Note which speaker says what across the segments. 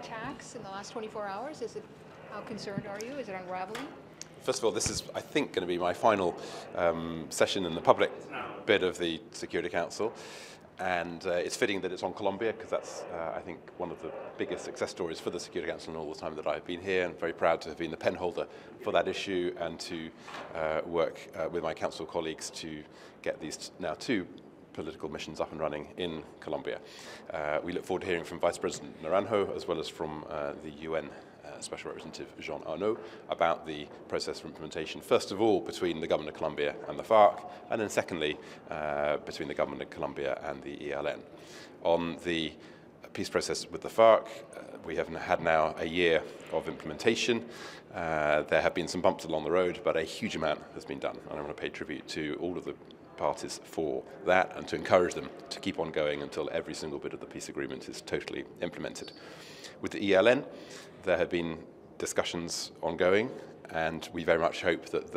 Speaker 1: attacks in the last 24 hours? How concerned are you? Is it unraveling?
Speaker 2: First of all, this is, I think, going to be my final session in the public bit of the Security Council. And it's fitting that it's on Colombia, because that's, I think, one of the biggest success stories for the Security Council in all the time that I've been here, and very proud to have been the pen holder for that issue and to work with my council colleagues to get these now 2 political missions up and running in Colombia. We look forward to hearing from Vice President Naranjo, as well as from the UN Special Representative Jean Arnaud, about the process for implementation, first of all between the government of Colombia and the FARC, and then secondly between the government of Colombia and the ELN. On the peace process with the FARC, we have had now a year of implementation. There have been some bumps along the road, but a huge amount has been done, and I want to pay tribute to all of the parties for that and to encourage them to keep on going until every single bit of the peace agreement is totally implemented. With the ELN, there have been discussions ongoing, and we very much hope that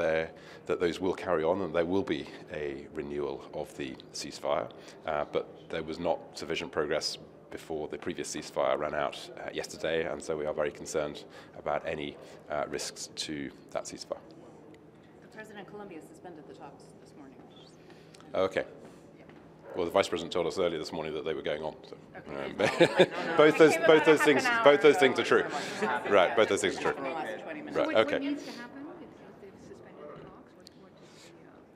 Speaker 2: those will carry on and there will be a renewal of the ceasefire. But there was not sufficient progress before the previous ceasefire ran out yesterday, and so we are very concerned about any risks to that ceasefire.
Speaker 3: The President of Colombia suspended the talks this morning.
Speaker 2: Okay. Well, the Vice President told us earlier this morning that they were going on. So.
Speaker 3: Okay.
Speaker 2: Both those things are true. Right, both those things are true. Right, okay.
Speaker 1: What needs to happen if they've suspended the talks?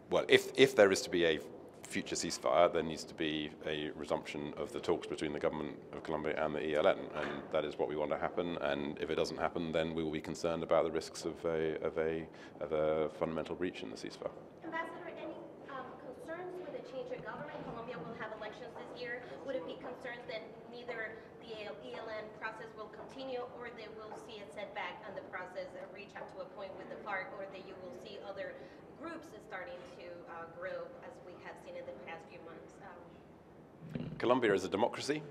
Speaker 2: Well, if there is to be a future ceasefire, there needs to be a resumption of the talks between the government of Colombia and the ELN, and that is what we want to happen. And if it doesn't happen, then we will be concerned about the risks of a fundamental breach in the ceasefire.
Speaker 4: Ambassador, any concerns with the change of government? Colombia will have elections this year. Would it be concerns that neither the ELN process will continue, or they will see a setback on the process and reach up to a point with the FARC, or that you will see other groups starting to grow, as we have seen in the past few months?
Speaker 2: Colombia is a democracy,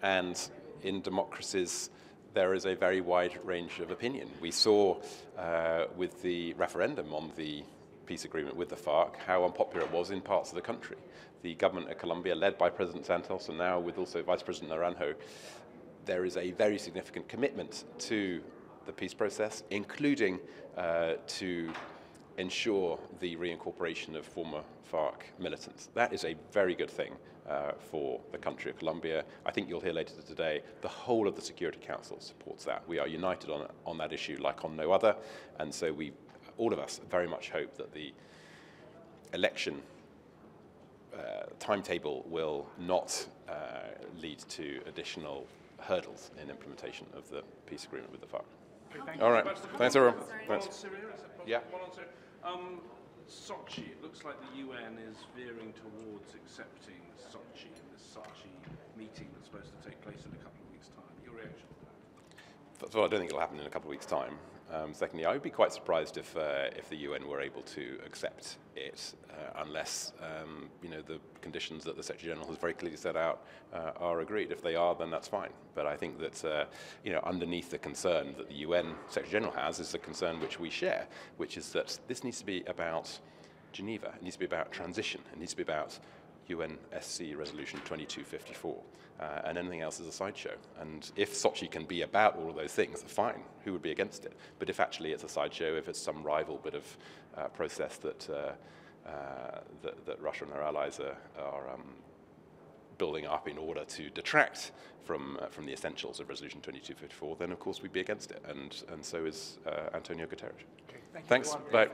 Speaker 2: and in democracies there is a very wide range of opinion. We saw with the referendum on the peace agreement with the FARC how unpopular it was in parts of the country. The government of Colombia, led by President Santos and now with also Vice President Naranjo, there is a very significant commitment to the peace process, including to ensure the reincorporation of former FARC militants. That is a very good thing for the country of Colombia. I think you'll hear later today the whole of the Security Council supports that. We are united on that issue like on no other, and so all of us very much hope that the election timetable will not lead to additional hurdles in implementation of the peace agreement with the FARC.
Speaker 5: Okay,
Speaker 2: all right, thanks everyone.
Speaker 5: One on Syria, is that possible?
Speaker 2: Yeah.
Speaker 5: One on Syria. Sochi, it looks like the UN is veering towards accepting Sochi in the Sochi meeting that's supposed to take place in a couple of weeks' time. Your reaction?
Speaker 2: First of all, I don't think it'll happen in a couple of weeks' time. Secondly, I would be quite surprised if the UN were able to accept it unless the conditions that the Secretary General has very clearly set out are agreed. If they are, then that's fine. But I think that underneath the concern that the UN Secretary General has is a concern which we share, which is that this needs to be about Geneva. It needs to be about transition. It needs to be about UNSC Resolution 2254, and anything else is a sideshow. And if Sochi can be about all of those things, fine, who would be against it? But if actually it's a sideshow, if it's some rival bit of process that Russia and their allies are building up in order to detract from the essentials of Resolution 2254, then of course we'd be against it, and so is Antonio Guterres.
Speaker 5: Okay,
Speaker 2: Thanks. Bye.